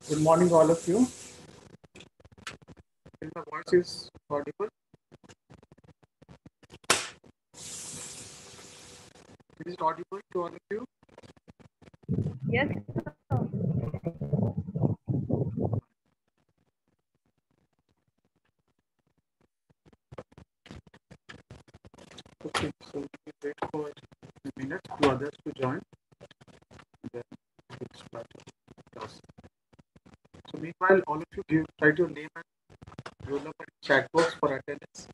Good morning, all of you. Is my voice is audible? Is it audible to all of you? Yes. Okay, so we wait for a minute to others to join. Then we'll start the class. So meanwhile, all of you write your name and roll number in chat box for attendance.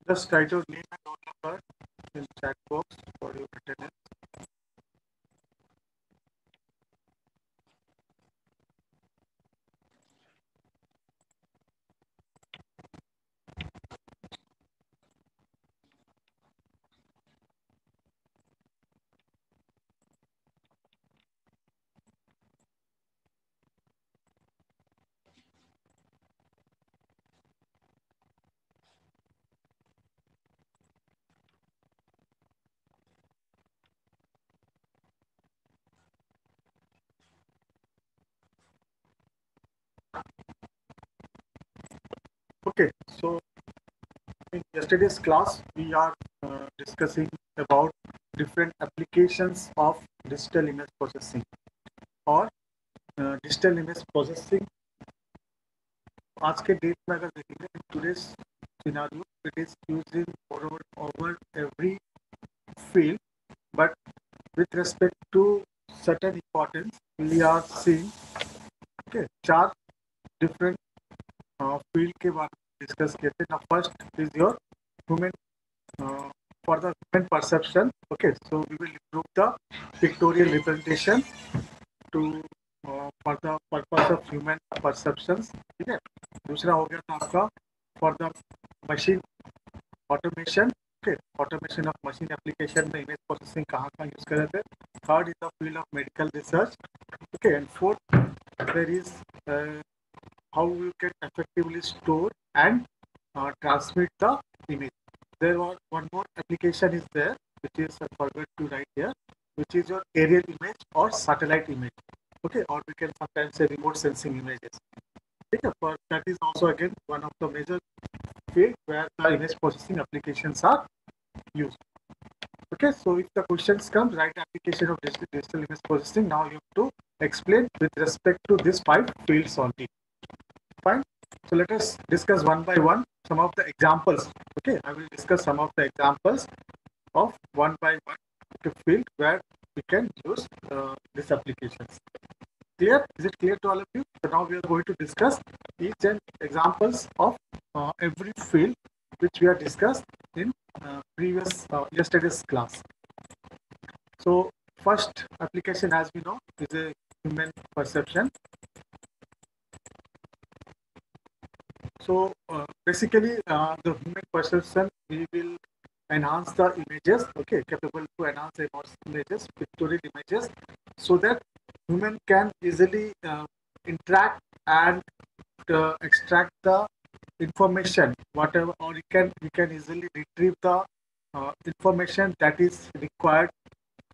Just write your name and roll number in chat box for your attendance. Okay, so in yesterday's class, we are discussing about different applications of digital image processing और digital image processing आज के date में अगर देखेंगे in today's scenario it is used in over every field but with respect to certain importance we are seeing okay चार different field के बारे में डिस्कस किए थे. Now first is your human for the human perception. Okay, so we will improve the pictorial representation to for the purpose of human perceptions. ठीक है. दूसरा हो गया था आपका for the machine automation. Okay, automation of machine application में image processing कहाँ use कर रहे थे. Third is the field of medical research. Okay, and fourth there is how you can effectively store and transmit the image. There was one more application is there, which is I forgot to write here, which is your aerial image or satellite image. Okay, or we can sometimes say remote sensing images. Okay, but that is also again one of the major field where the image processing applications are used. Okay, so if the questions come, right application of digital image processing, now you have to explain with respect to these 5 fields only. Fine. So let us discuss one by one some of the examples. Okay, I will discuss some of the examples of one by one field where we can use these applications. Clear? Is it clear to all of you? So now we are going to discuss each and examples of every field which we have discussed in previous yesterday's class. So first application, as we know, is a human perception. So basically, the human perception, we will enhance the images, okay, capable to enhance the images, pictorial images, so that human can easily interact and extract the information, whatever, or we can easily retrieve the information that is required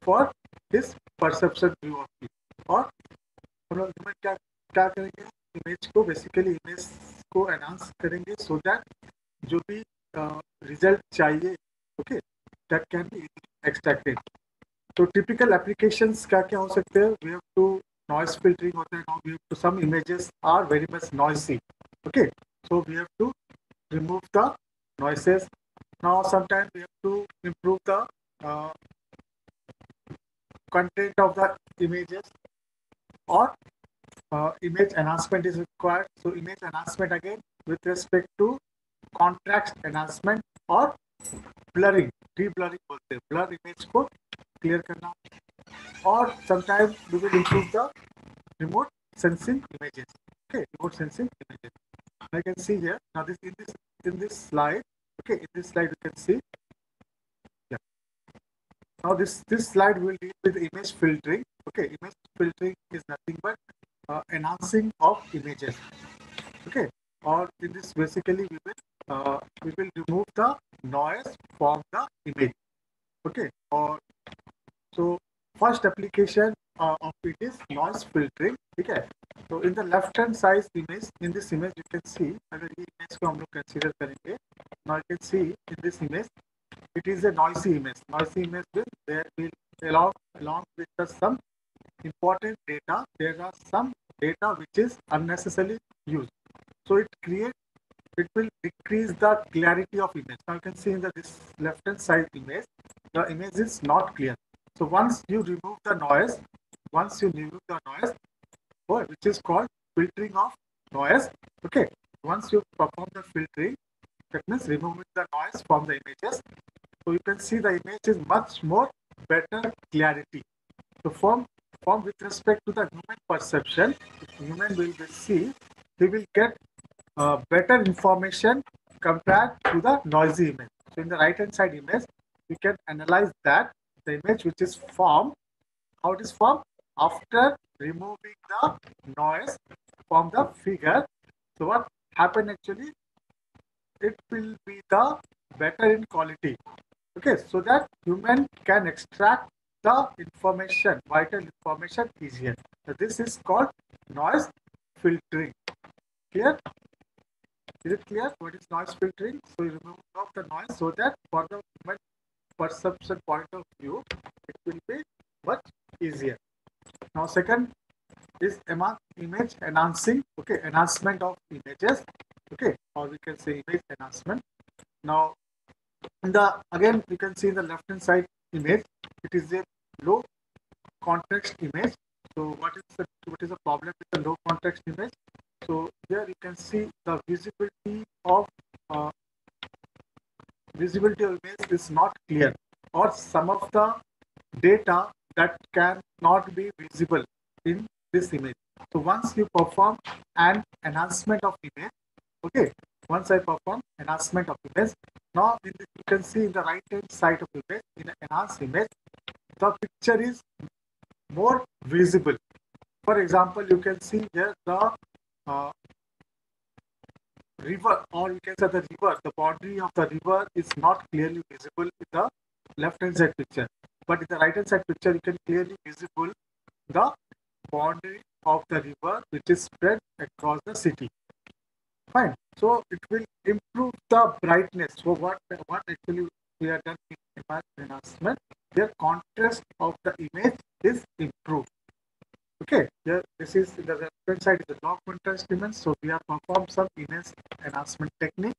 for his perception view of it. और हम लोग human क्या क्या करेंगे, image को basically image को enhance करेंगे so that जो भी रिजल्ट चाहिए okay that can be extracted. तो टिपिकल एप्लीकेशंस क्या क्या हो सकते हैं. We have to noise filtering होता है. Now we have to some images are very much noisy. Okay, so we have to remove the noises. Now sometimes we have to improve the content of the images or image enhancement is required. So image enhancement again with respect to contrast enhancement और blurring, de-blurring बोलते हैं, blur image को clear करना, और sometimes we will improve the remote sensing images. Okay, remote sensing images. I can see here now this in this slide. Okay, in this slide you can see. Yeah. Now this slide will deal with image filtering. Okay, image filtering is nothing but enhancing of images. Okay, or in this basically we will remove the noise from the image. Okay, or so first application of it is noise filtering. Okay, so in the left hand side image, in this image you can see, अगर ये image को हम लोग consider करेंगे, now you can see in this image it is a noisy image. Noisy image will there will along with the some important data. There are some data which is unnecessarily used. So it will decrease the clarity of image. Now you can see in this left hand side image, the image is not clear. So once you remove the noise, which is called filtering of noise. Okay, once you perform the filtering, that means removing the noise from the images. So you can see the image is much more better clarity. So from with respect to the human perception, human will see, he will get better information compared to the noisy image. So in the right hand side image, we can analyze that the image which is formed, how it is formed after removing the noise from the figure. So what happened actually, it will be the better in quality. Okay, so that human can extract the information, vital information easier. So this is called noise filtering. Clear? Is it clear what is noise filtering? So you remove the noise so that for the human perception point of view, it will be much easier. Now second is image enhancing. Okay, enhancement of images. Okay, or we can say image enhancement. Now in the again you can see in the left hand side image, it is a low context image. So what is the problem with the low context image? So here you can see the visibility of image is not clear, or some of the data that cannot be visible in this image. So once you perform an enhancement of image, okay, once I perform enhancement of image, now you can see in the right hand side of image, in an enhanced image, the picture is more visible. For example, you can see here the river, or you can say the boundary of the river is not clearly visible in the left hand side picture. But in the right hand side picture, you can clearly visible the boundary of the river which is spread across the city. Fine. So it will improve the brightness. So what actually we are done in image enhancement, the contrast of the image is improved. Okay, here this is the left side is the low contrast image. So we have performed some image enhancement technique.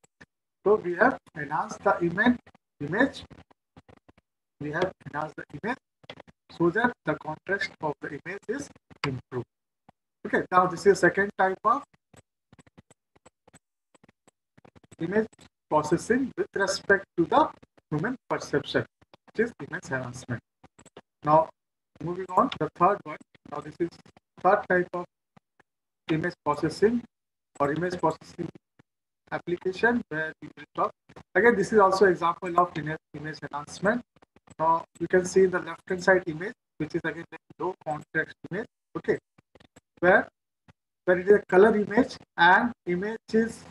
So we have enhanced the image. We have enhanced the image so that the contrast of the image is improved. Okay, now this is second type of image processing with respect to the human perception, which is image enhancement. Now moving on, the third one. Now this is third type of image processing or image processing application where we will talk. Again, this is also example of image enhancement. Now you can see in the left hand side image, which is again the low contrast image. Okay, where it is a color image and image is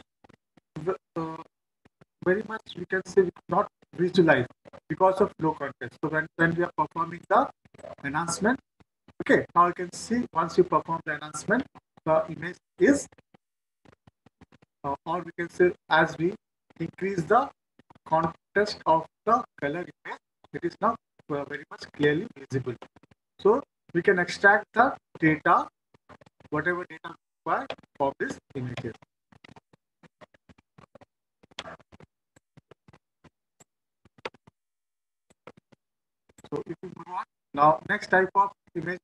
very much, we can say, not visualized because of low contrast. So when we are performing the enhancement, okay, now you can see once you perform the enhancement, the image is or we can say as we increase the contrast of the color image, it is now very much clearly visible. So we can extract the data, whatever data required for this images. So if we move on, now next type of image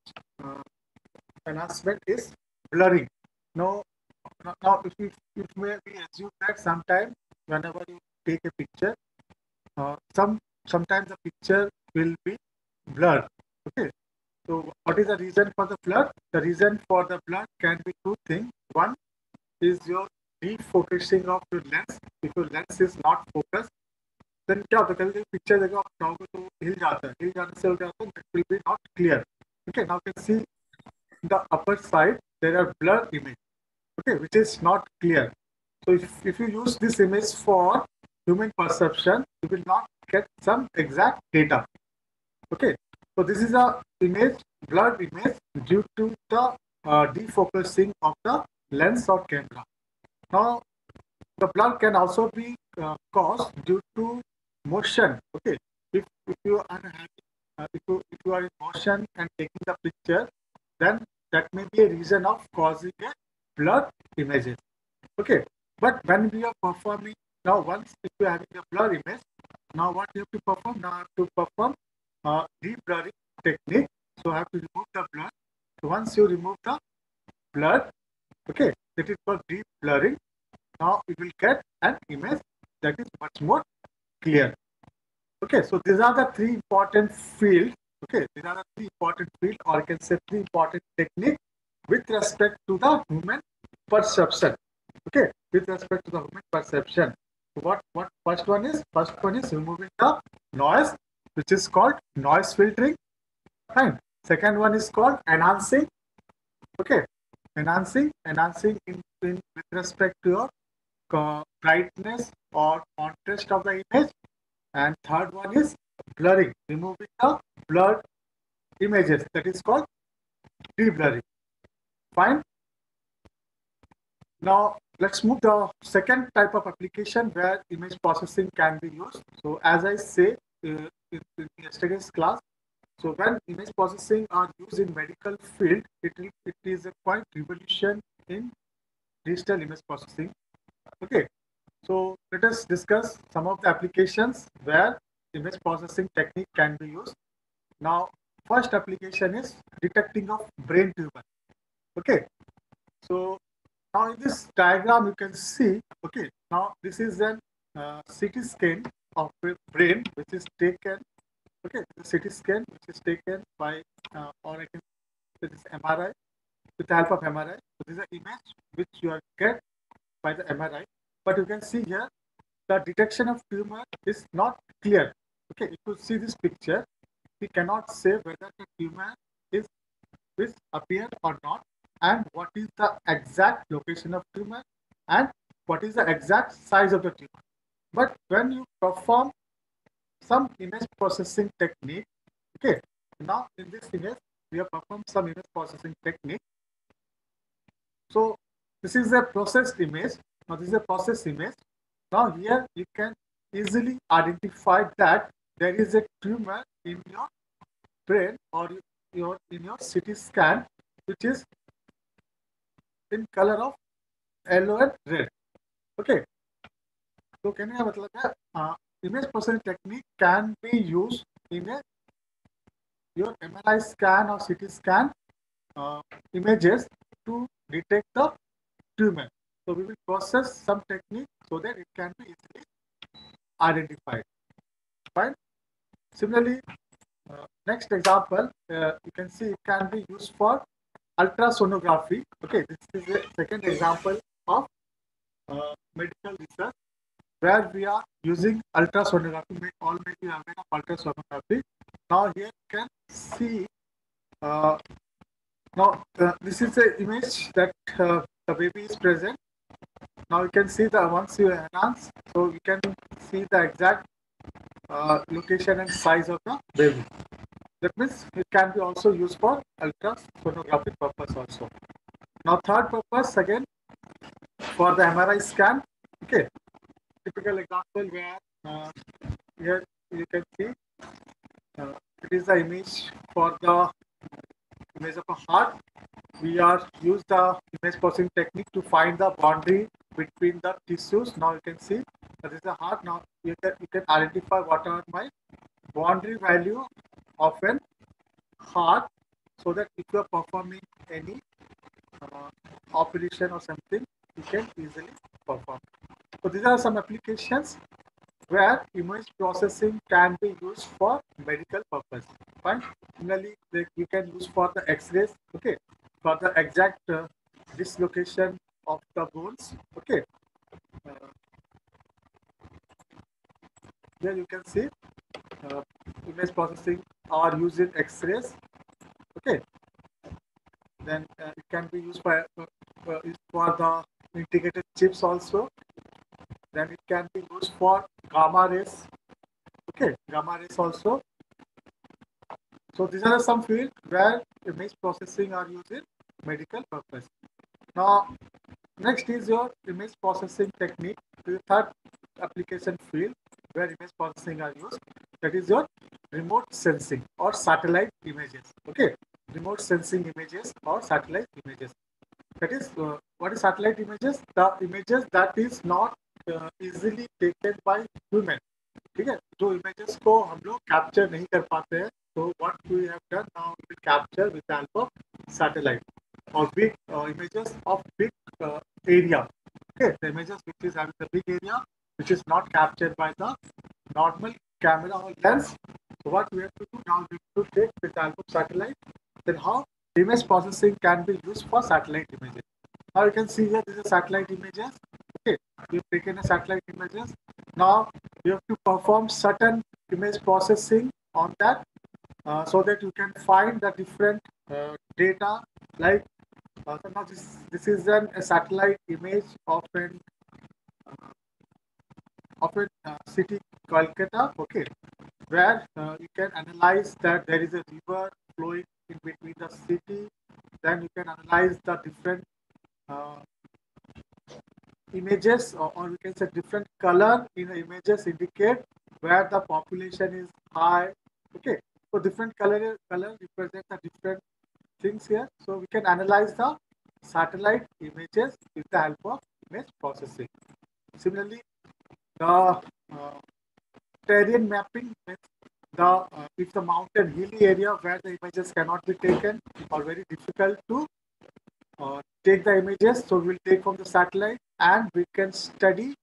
enhancement is blurring. Now if we assume that sometime whenever you take a picture, sometimes the picture will be blurred. Okay, so what is the reason for the blur? The reason for the blur can be two things. One is your defocusing of your lens. If your lens is not focused, then क्या होता है, कभी picture देखो आप चाहोगे तो हिल जाता है, हिल जाने से क्या होता है, it will be not clear. Okay, now you can see the upper side there are blur image, okay, which is not clear. So if you use this image for human perception, you will not get some exact data. Okay, so this is a image, blurred image due to the defocusing of the lens or camera. Now the blur can also be caused due to motion. Okay, if you are having, if you are in motion and taking the picture, then that may be a reason of causing a blurred images. Okay, but when we are performing, now once if you are having a blur image, now what you have to perform? Now I have to perform deep blurring technique. So I have to remove the blur. So once you remove the blur, okay, that is called deep blurring. Now you will get an image that is much more clear. Okay, so these are the three important fields. Okay, these are the three important fields, or you can say three important techniques with respect to the human perception. Okay, with respect to the human perception. So what first one is? First one is removing the noise, which is called noise filtering. Fine. Second one is called enhancing. Okay, enhancing in with respect to your brightness or contrast of the image. And third one is blurring, removing the blurred images. That is called de-blurring. Fine. Now let's move to the second type of application where image processing can be used. So as I say in yesterday's class, so when image processing are used in medical field, it is a quite revolution in digital image processing. Okay, so let us discuss some of the applications where image processing technique can be used. Now, first application is detecting of brain tumor. Okay, so now in this diagram you can see, okay, now this is an CT scan of the brain which is taken, okay, the CT scan which is taken by, or I can say this MRI, with the help of MRI. So this is an image which you are get by the MRI, but you can see here the detection of tumor is not clear. Okay, if you see this picture, we cannot say whether the tumor is appear or not, and what is the exact location of tumor, and what is the exact size of the tumor. But when you perform some image processing technique, okay, now in this image we have performed some image processing technique. So this is a processed image. Now this is a processed image. Now here you can easily identify that there is a tumor in your brain or in your CT scan, which is in color of yellow and red. Okay. So can you मतलब है image processing technique can be used in your MRI scan or CT scan images to detect the tumor. So we will process some technique so that it can be easily identified. Fine. Similarly, next example, you can see it can be used for ultrasonography. Okay, this is the second example of medical research where we are using ultrasonography. All may be aware of ultrasonography. Now here you can see. Uh, this is the image that the baby is present. Now you can see the once you enhance, so you can see the exact location and size of the baby. That means it can be also used for ultrasonographic purpose also. Now third purpose again for the MRI scan. Okay, typical example where here you can see it is the image for the image of a heart. We are use the image processing technique to find the boundary between the tissues. Now you can see that is the heart. Now you can identify what are my boundary value of an heart, so that if you are performing any operation or something, you can easily perform. So these are some applications where image processing can be used for medical purpose. Fine. Similarly, we can use for the X-rays. Okay, for the exact dislocation of the bones. Okay, uh, here you can see uh, image processing are used in X-rays. Okay, then it can be used for the integrated chips also. Then it can be used for gamma rays. Okay, gamma rays also. So these are some fields where image processing are used in medical purpose. Now, next is your image processing technique. The third application field where image processing are used. That is your remote sensing or satellite images. Okay, remote sensing images or satellite images. That is, what is satellite images? The images that is not easily taken by human. ठीक है, जो images को हम लोग capture नहीं कर पाते हैं, so what we have done now, we will capture with the help of satellite or big images of big area. Okay, the images which is having the big area, which is not captured by the normal camera or lens. So what we have to do now, we have to take with the help of satellite. Then how image processing can be used for satellite images. Now you can see here, this is satellite images. Okay, we've taken a satellite images. Now you have to perform certain image processing on that so that you can find the different data. Like so now this is a satellite image of a city, Kolkata. Okay, where you can analyze that there is a river flowing in between the city. Then you can analyze the different uh, images, or we can say different color in the images indicate where the population is high. Okay, so different color represent the different things here. So we can analyze the satellite images with the help of image processing. Similarly, the terrain mapping means it's a mountain hilly area where the images cannot be taken or very difficult to take the images. So we'll take from the satellite and we can study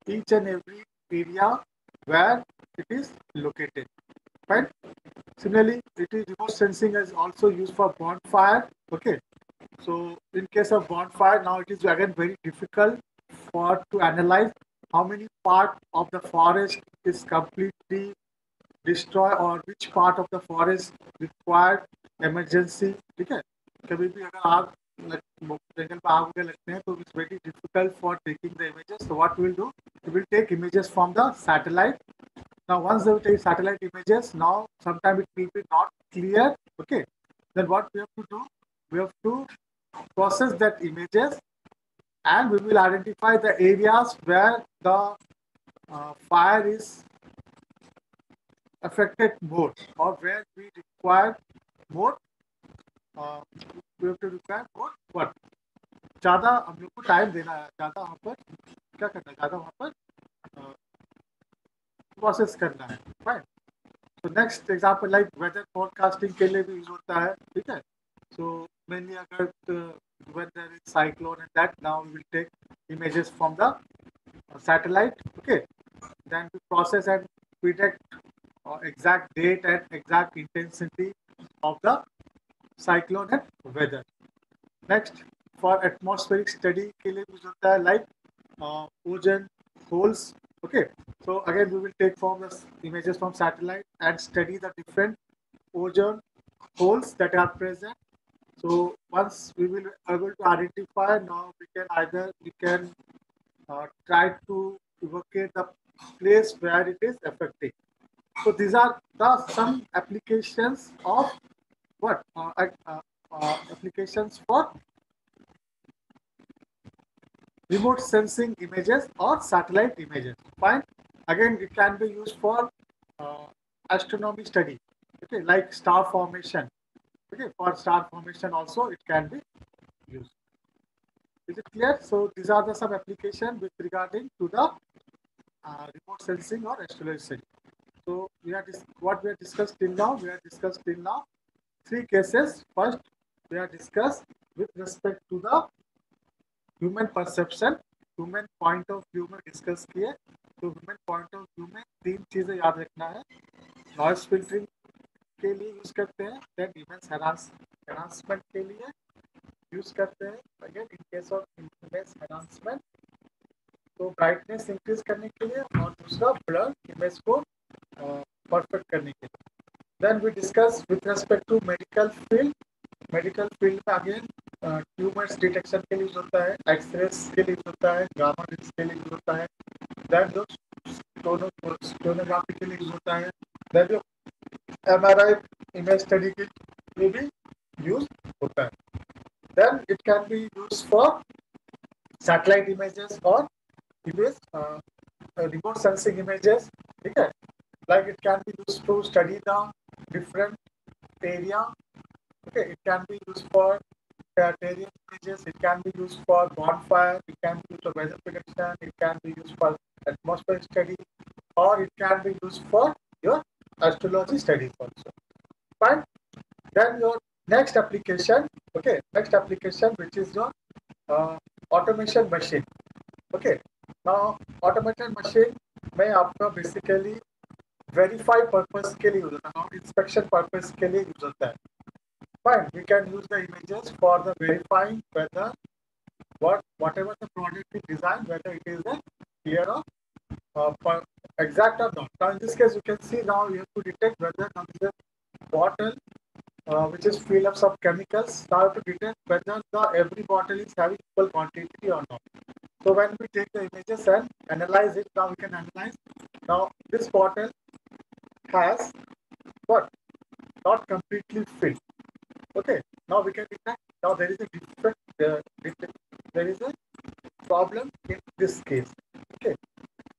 each and every area where it is located. Right? Similarly, it is remote sensing is also used for bonfire. Okay. So in case of bonfire, now it is again very difficult for to analyze how many part of the forest is completely destroyed or which part of the forest required emergency. ठीक है, कभी भी अगर आग जंगल में आग वगैरह लगते हैं तो it's very difficult for taking the images. So what we'll do, we will take images from the satellite. Now once we take satellite images, now sometimes it will be not clear. Okay, then what we have to do, we have to process that images and we will identify the areas where the fire is affected more or where we require more we have to require more what ज़्यादा हम लोग को time देना है, ज़्यादा वहाँ पर क्या करना है, ज़्यादा वहाँ पर प्रोसेस करना है. Fine. So next example like weather forecasting के लिए भी यूज होता है. ठीक है. So mainly अगर when there is cyclone and that, now we will take images from the satellite. Okay, then we process and predict exact date and exact intensity of the cyclone and weather. Next, for atmospheric study के लिए use होता है like ozone holes. Okay, so again we will take from the images from satellite and study the different ozone holes that are present. So once we will be able to identify, now we can try to locate the place where it is affecting. So these are the some applications of what applications for remote sensing images or satellite images. Fine. Again, it can be used for uh, astronomy study. Okay, like star formation. Okay, for star formation also it can be used. Is it clear? So these are the some application with regarding to the remote sensing or astrology study. So what we have discussed till now. We have discussed till now three cases. First, we have discussed with respect to the human perception. Human point of view में discuss किए। तो human point of view में 3 चीजें याद रखना है। Noise filtering के लिए यूज करते हैं, देन इमेज एनहांसमेंट के लिए यूज करते हैं, again in case of image enhancement तो ब्राइटनेस इंक्रीज करने के लिए, और दूसरा ब्लर इमेज को परफेक्ट करने के लिए। Then we discuss with respect to medical field. Medical field में अगेन ट्यूमर्स डिटेक्शन के लिए यूज होता है, एक्सरेस के लिए यूज होता है, गामा रेज के लिए यूज होता है, देन जो स्टोनोग्राफी के लिए यूज होता है, देन जो एमआरआई इमेज स्टडी के लिए भी यूज होता है। Then it can be use for satellite images और इमेज remote sensing images, ठीक है, like it can be used to study the different area, okay, it can be used for terrain images, it can be used for bonfire, it can be used for weather prediction, it can be used for atmospheric study, or it can be used for your astrology studies also. Fine. Then your next application, okay, next application which is your automation machine. Okay, now automation machine में आपका basically verify purpose के लिए use होता है, inspection purpose के लिए use होता है। Fine, we can use the images for the verifying whether whatever the product is designed, whether it is a clear or exact or not. Now in this case you can see, now you have to detect whether now this is a bottle which is filled up some chemicals. Now to detect whether every bottle is having equal quantity or not. So when we take the images and analyze it, now we can analyze. Now this bottle has what? Not completely filled. Okay. Now we can detect. Now there is a defect. There is a problem in this case. Okay.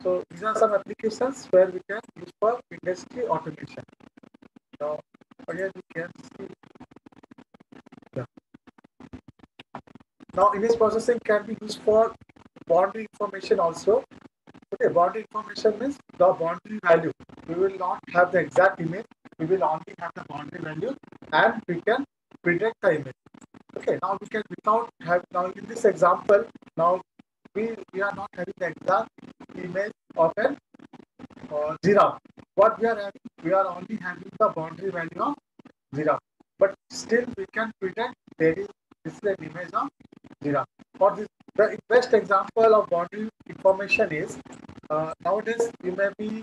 So these are some applications where we can use for industry automation. Now again we can see. Yeah. Now image processing can be used for boundary information also. Okay, boundary information means the boundary value. We will not have the exact image. We will only have the boundary value, and we can predict the image. Okay, now we can without have, now in this example, now we are not having the exact image of an giraffe. What we are having, we are only having the boundary value of giraffe. But still we can predict there is this is an image of giraffe. For this, the best example of boundary information is nowadays you may be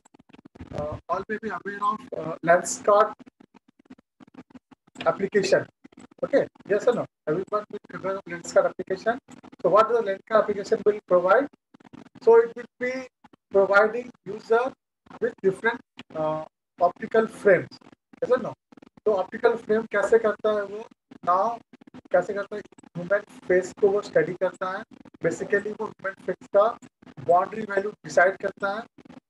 all may be aware of Landscape application. Okay, yes or no? Everyone will be aware of Landscape application. So what the Landscape application will provide? So it will be providing user with different optical frames. Yes or no? तो optical frame कैसे करता है वो? Now कैसे करता है? Human face को वो स्टडी करता है, बेसिकली वो ह्यूमन फेस का बाउंड्री वैल्यू डिसाइड करता है,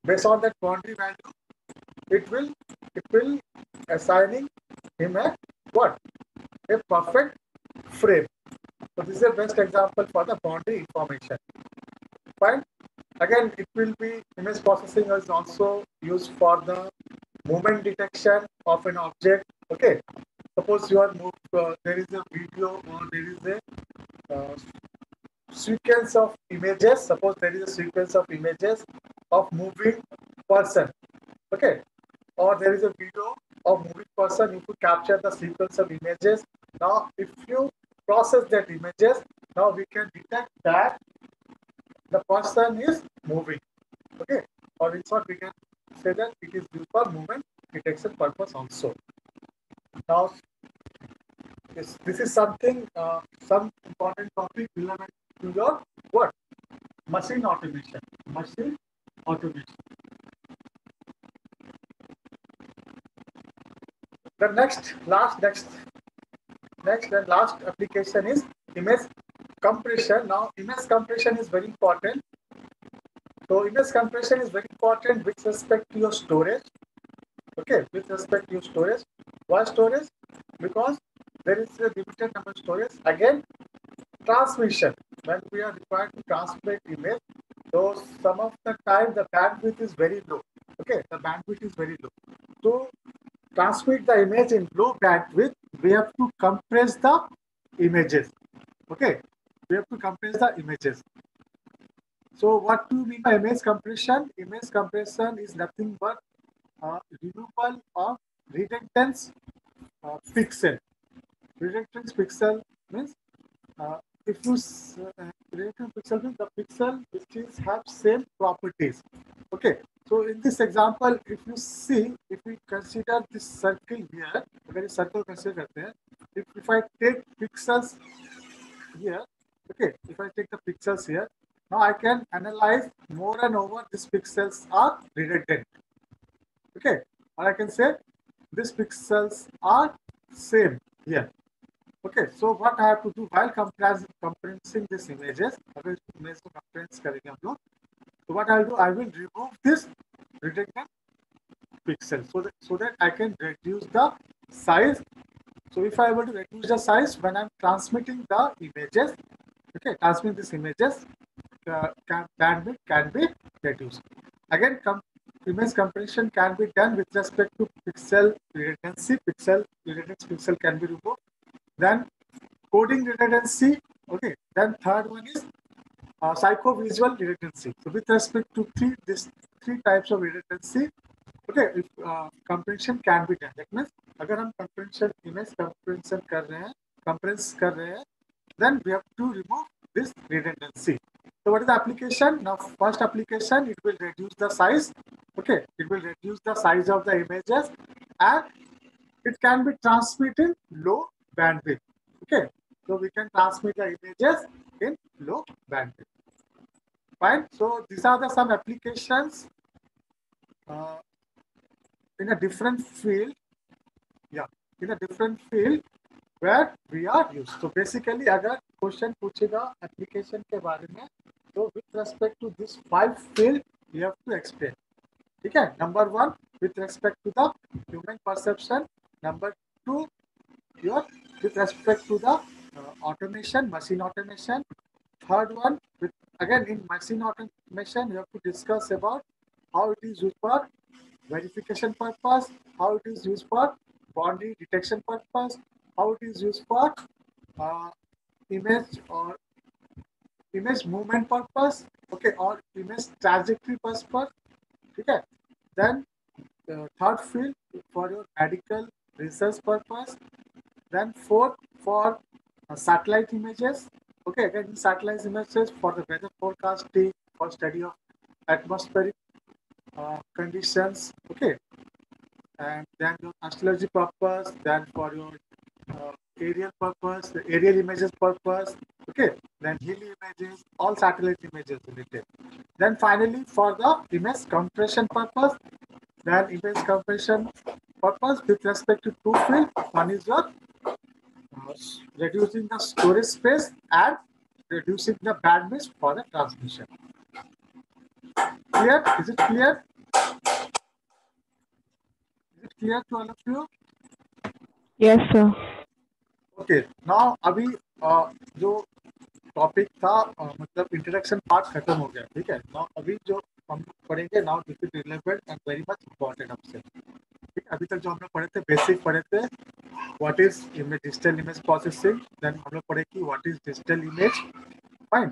based on that boundary value it will assigning him a what? A perfect frame. So this is the best example for the boundary information. Fine. Again, it will be image processing is also used for the movement detection of an object. Okay, suppose you are there is a video or there is a sequence of images. Suppose there is a sequence of images of moving person. Okay, or there is a video of moving person. You could capture the sequence of images. Now, if you process that images, now we can detect that the person is moving. Okay, or in short, we can say that it is used for movement detection purpose also. Now, this is something, some important topic relevant to your what? Machine automation. Machine automation. The next and last application is image compression. Now, image compression is very important. So, image compression is very important with respect to your storage. Okay, with respect to your storage. Why storage? Because there is a limited number of storage. Again, transmission. When we are required to transmit image, so some of the time the bandwidth is very low. Okay, the bandwidth is very low. To transmit the image in low bandwidth, we have to compress the images. Okay, we have to compress the images. So what do you mean by image compression? Image compression is nothing but removal of reductance pixel. Reductance pixel means if you reductance pixel means the pixel which is have same properties. Okay. So in this example, if you see, if we consider this circle here, अगर ये circle consider करते हैं, if I take pixels here, okay, if I take the pixels here, now I can analyze more and over these pixels are redundant. Okay, or I can say these pixels are same here. Okay, so what I have to do while compressing these images, अगर इस image को compress करेंगे हम लोग, so what I will do, I will remove this redundant pixel so that I can reduce the size. So if I able to reduce the size when I'm transmitting the images, okay, transmitting these images, bandwidth can be reduced. Again, image compression can be done with respect to pixel redundancy. Pixel can be removed. Then coding redundancy. Okay. Then third one is psychovisual redundancy. So with respect to these three types of redundancy, okay, if compression can be done. That means अगर हम compression image compression compress कर रहे हैं, then we have to remove this redundancy. So what is the application? Now first application, it will reduce the size. Okay, it will reduce the size of the images and it can be transmitted in low bandwidth. Okay, so we can transmit the images in low bandwidth. Fine. So these are the some applications in a different field. Yeah, in a different field where we are used. So basically, अगर question पूछेगा application के बारे में, so with respect to this 5 field, you have to explain. ठीक है? Number 1, with respect to the human perception. Number 2, with respect to the automation, machine automation. Third one, again in machine automation, you have to discuss about how it is used for verification purpose, how it is used for boundary detection purpose, how it is used for image or image movement purpose, okay, or image trajectory purpose, okay. Then third field for your medical research purpose. Then fourth for satellite images, okay, again satellite images for the weather forecasting, for study of atmospheric conditions, okay. And then your astrology purpose, then for your aerial purpose, the aerial images purpose, okay, then hill images, all satellite images related. Then finally for the image compression purpose, then image compression purpose with respect to two fields. One is your reducing the storage space and reducing the bandwidth for the transmission. Clear? Is it clear? Is it clear to all of you? Yes, sir. Okay. Now अभी जो topic था मतलब introduction part खत्म हो गया, ठीक है. Now अभी जो हम पढ़ेंगे, now this is relevant and very much important हमसे. ठीक है, अभी तक जो हम लोग पढ़े थे बेसिक पढ़े थे, what is image digital image processing. Then हम लोग पढ़े कि what is digital image. Fine.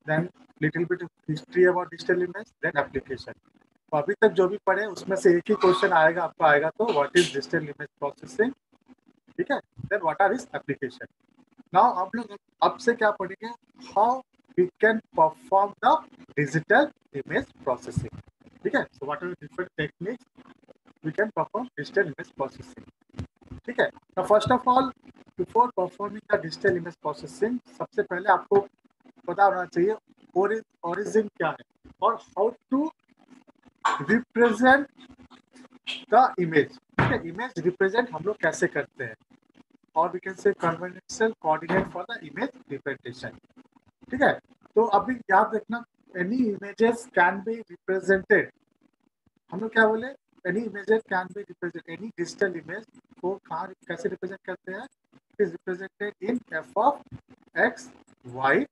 Then little bit history about digital image, then application. तो अभी तक जो भी पढ़े उसमें से एक ही क्वेश्चन आएगा आपको आएगा, तो what is digital image processing. ठीक है. Then what are is application. Now हम लोग अब से क्या पढ़ेंगे, how we can perform the digital image processing. ठीक है. So what are different techniques we can perform digital image processing. ठीक है. तो first of all, before performing the digital image processing, सबसे पहले आपको पता होना चाहिए ओरिजिन क्या है और how to represent the image. ठीक है. इमेज रिप्रेजेंट हम लोग कैसे करते हैं, और we can say conventional coordinate for the image representation. ठीक है. तो अभी याद रखना, any images can be represented. हम लोग क्या बोले, any images can be represent, any digital image को कहाँ कैसे रिप्रेजेंट करते हैं, it is represented in F of x Y.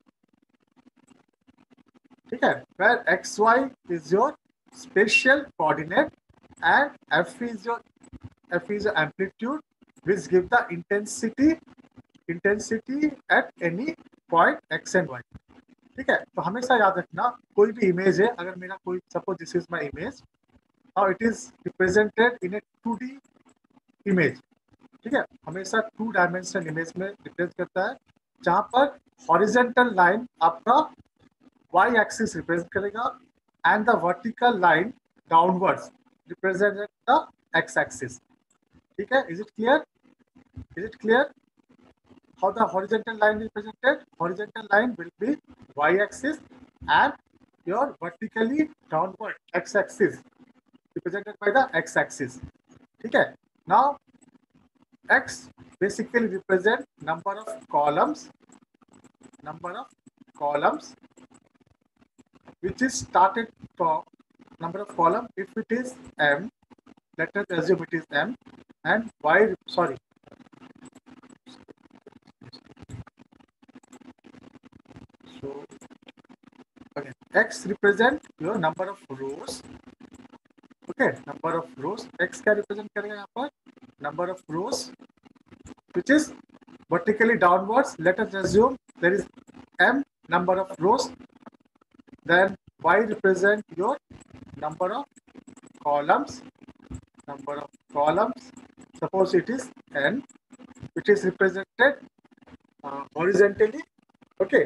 ठीक है. Where X Y is your spatial coordinate and f is your amplitude which give the intensity at any point x and y. ठीक है। तो हमेशा याद रखना कोई भी इमेज है, अगर मेरा कोई suppose this is my image, now it is represented in A 2D image. ठीक है, हमेशा 2 डायमेंशनल इमेज में रिप्रेजेंट करता है, जहां पर हॉरिजेंटल लाइन आपका y एक्सिस रिप्रेजेंट करेगा and the vertical line downwards represent the x axis. ठीक है, is it clear? Is it clear how the horizontal line is presented? Horizontal line will be y axis and your vertically downward x axis represented by the x axis. ठीक है, now x basically represent number of columns which is started from number of column. If it is m, let us assume it is m, and y, sorry, so again x represent your number of rows. Okay, number of rows, x क्या represent करेगा यहाँ पर? Number of rows which is vertically downwards. Let us assume there is m number of rows, then y represent your number of columns. Suppose it is n, which is represented horizontally. Okay,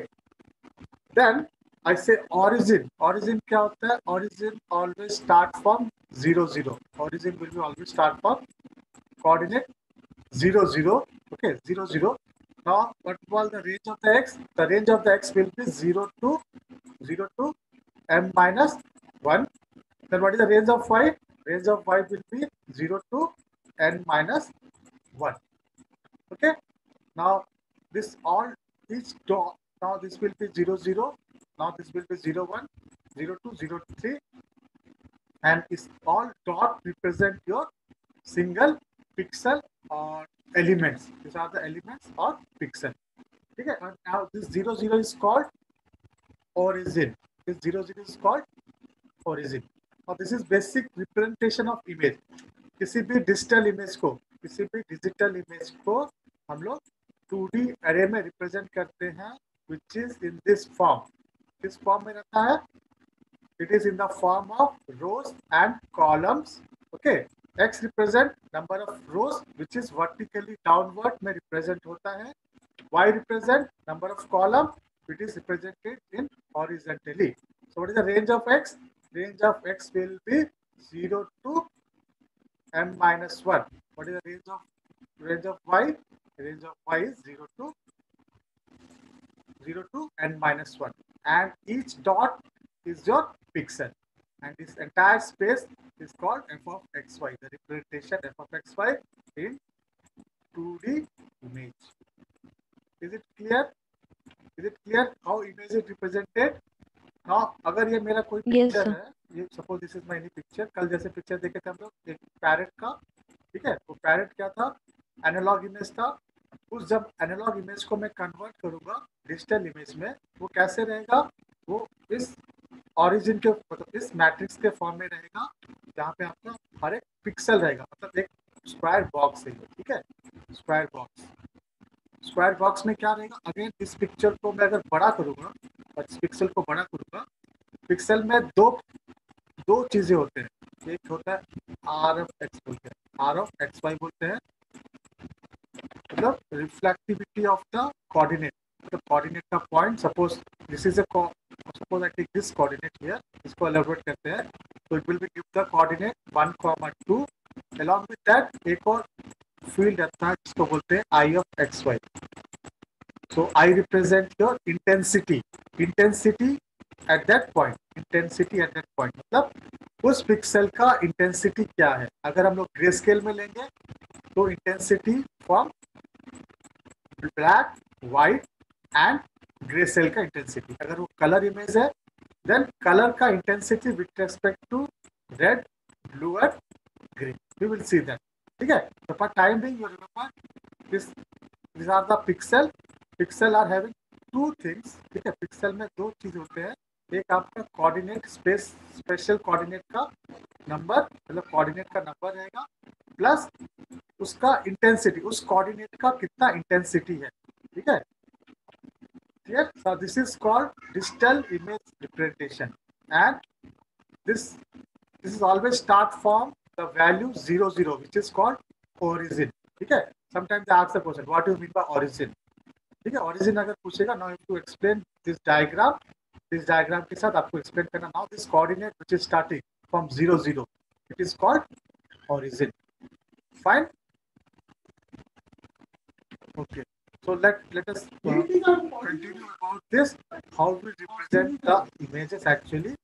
then I say origin. Origin क्या होता है? Origin always start from 0 0. Origin will be always start from coordinate 0 0. Okay, 0 0. Now what was the range of the x? The range of the x will be 0 to m minus 1. Then what is the range of y? Range of y will be 0 to n minus 1. Okay, now this all is dot. Now this will be 0 0. Now this will be 0 1, 0 2, 0 3, and it's all dot represent your single pixel or elements. These are the elements or pixel. Okay, and now this 0 0 is called origin. This 0 0 is called origin. Now this is basic representation of image. किसी भी digital image को हम लोग 2D अरे में represent करते हैं, which is in this form. किस फॉर्म में रहता है? It is in the form of rows and columns. Okay, x represent number of rows which is vertically downward में represent होता है. Y represent number of column which is represented in horizontally. So what is the range of x? Range of x will be 0 to m minus 1. What is the range of y? Range of y is 0 to n minus 1, and each dot is your pixel, and this entire space is called f of xy, the representation f of xy in 2D image. Is it clear? Is it clear how image is represented? Now अगर ये मेरा कोई Yes, picture sir. है, ये suppose this is my picture, कल जैसे picture देखे थे हम लोग एक पैरेट का, ठीक है, वो पैरेट क्या था? एनालॉग इमेज था। उस जब एनालॉग इमेज को मैं कन्वर्ट करूंगा डिजिटल इमेज में, वो कैसे रहेगा? वो इस ऑरिजिन के मतलब इस मैट्रिक्स के फॉर्म में रहेगा, जहाँ पे आपका हर एक पिक्सल रहेगा, मतलब एक स्क्वायर बॉक्स है, ठीक है, स्क्वायर बॉक्स। स्क्वायर बॉक्स में क्या रहेगा? अगेन इस पिक्चर को मैं अगर बड़ा करूंगा और इस पिक्सल को बड़ा करूंगा, पिक्सल में दो चीजें होते हैं। एक होता है आर ऑफ एक्स बोलते हैं, आर ऑफ एक्स वाई बोलते हैं, मतलब रिफ्लेक्टिविटी ऑफ द कोऑर्डिनेट, मतलब कोऑर्डिनेट का point. Suppose this is suppose I take this coordinate here, इसको एलाबोरेट करते हैं, तो it will be give the coordinate 1, 2। Along with that एक और फील्ड रहता है जिसको बोलते हैं I of x y. So I represent your intensity at that point, मतलब उस पिक्सल का इंटेंसिटी क्या है। अगर हम लोग ग्रे स्केल में लेंगे तो intensity from black, white and grey cell का इंटेंसिटी। अगर वो कलर इमेज है, देन कलर का intensity with respect to red, blue and green, we will see that. ठीक है, तो for time being you remember this are the pixel are having two things. ठीक है, पिक्सल में दो चीज होते हैं, एक आपका कोऑर्डिनेट स्पेशल कोऑर्डिनेट का नंबर, मतलब कोऑर्डिनेट का नंबर रहेगा, प्लस उसका इंटेंसिटी, उस कोऑर्डिनेट का कितना इंटेंसिटी है। ठीक है, Clear? So this is called digital image representation, and this is always start from the value 00, which is called origin. ठीक है? Sometimes they ask the question, what do you mean by origin? ठीक है? Origin अगर पूछेगा, now you have to explain this diagram. This diagram के साथ आपको explain करना. Now this coordinate which is starting from 00, it is called origin. Fine. Okay. So let us continue about this. How we represent the images actually.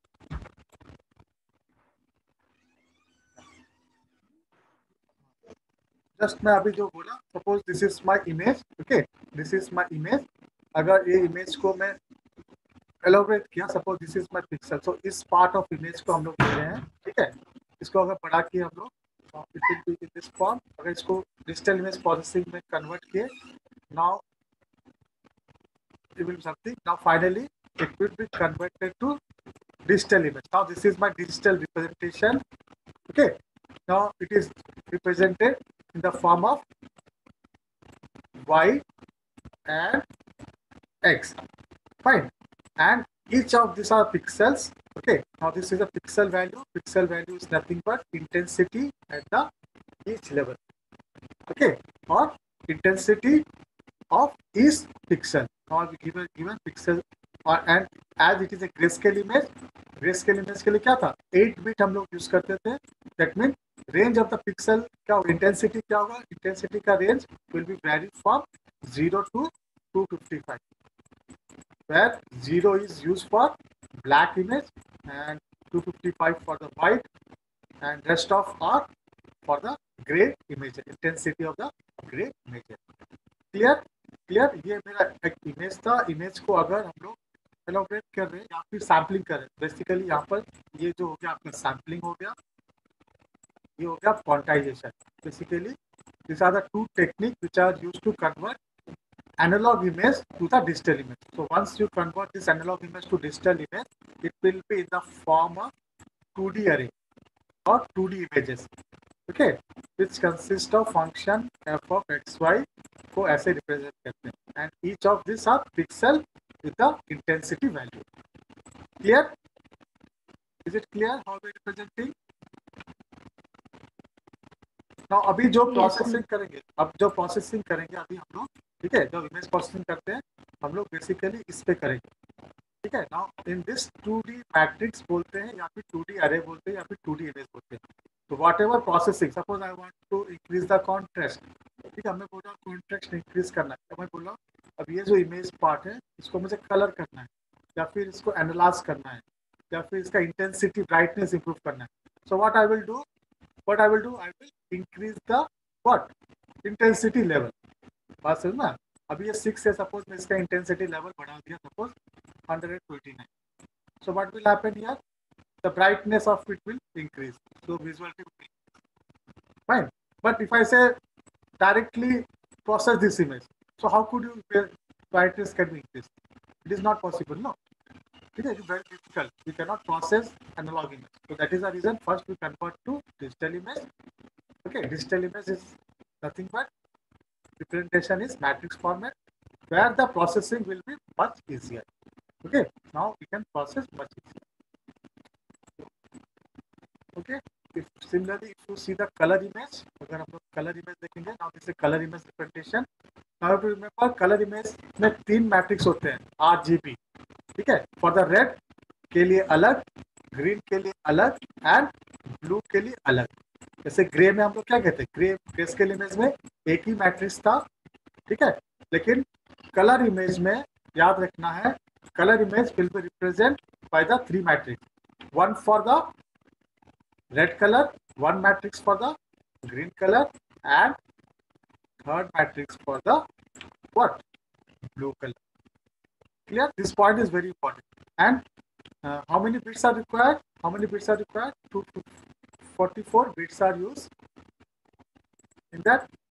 Just मैं अभी जो बोला, suppose this is my image. Okay, this is my image. अगर ये image को मैं elaborate किया, suppose this is my pixel, so इस पार्ट ऑफ इमेज को हम लोग ले रहे हैं. ठीक है, इसको अगर बढ़ा के हम लोग it will be in this form. अगर इसको डिजिटल इमेज प्रोसेसिंग में कन्वर्ट किए, now it will be something. Now finally it will be converted to digital image. Now this is my digital representation. Okay, now it is represented in the form of y and x. Fine. And each of these are pixels. Okay, now this is a pixel value. Pixel value is nothing but intensity at the each level. Okay, or intensity of each pixel. Now we given pixel, or and as it is a grayscale image. grayscale image के लिए क्या था, 8 bit हम लोग use करते थे. That mean range of the pixel क्या होगा, इंटेंसिटी क्या होगा, इंटेंसिटी का range will be vary from 0 to 255, where 0 is used for black image and 255 for the white, and rest of are for the gray image, intensity of the gray image. Clear? Clear? ये मेरा एक image था. Image को अगर हम लोग elaborate कर रहे हैं या फिर सैम्पलिंग कर रहे हैं, बेसिकली यहाँ पर ये जो हो गया आपका सैम्पलिंग हो गया, ये हो गया quantisation. Basically this are the two technique which are used to convert analog image to the digital image. So once you convert this analog image to digital image, it will be in the form of 2D array or 2D images. Okay, which consist of function f of xy को ऐसे represent करते हैं, and each of these are pixel with the intensity value. Clear? Is it clear how we representing? Now अभी जो processing करेंगे, अभी हम लोग, ठीक है, जो इमेज प्रोसेसिंग करते हैं हम लोग बेसिकली इस पे करेंगे. ठीक है, now in this 2D matrix बोलते हैं, या फिर 2D अरे बोलते हैं, या फिर 2D इमेज बोलते हैं. तो whatever processing, suppose I want to increase the contrast. ठीक है, हमें बोला कॉन्ट्रास्ट इंक्रीज करना है, तो मैं बोला अब ये जो इमेज पार्ट है इसको मुझे कलर करना है, या फिर इसको एनालाइज करना है, या फिर इसका इंटेंसिटी ब्राइटनेस इंप्रूव करना है. So what I will do, I will increase the what intensity level. बात समझ में? अभी ये 6 है, सपोज मैं इसका इंटेंसिटी लेवल बढ़ा दिया, suppose 129. So what will happen here? The brightness of it will increase. So visuality will increase. Fine. But if I say directly process this image, so how could you brightness can be increased? It is not possible, no. It is very difficult. We cannot process analog image. So that is the reason first we convert to digital image. Okay, digital image is nothing but representation is matrix format, where the processing will be much easier. Okay, now we can process much easier. Okay, similarly if you see the color image, अगर हम लोग color image देखेंगे, now this is color image representation. Now you remember color image में 3 matrix होते हैं, RGB. ठीक है, for the red के लिए अलग, ग्रीन के लिए अलग, एंड ब्लू के लिए अलग. जैसे ग्रे में हम लोग क्या कहते हैं, ग्रे इमेज में एक ही मैट्रिक्स था. ठीक है, लेकिन कलर इमेज में याद रखना है, colour image will be represent by the 3 matrix, 1 for the red colour, 1 matrix for the green colour, and 3rd matrix for the what, blue color. Clear? This point is very important. And how many bits are required? 244 bits are used in that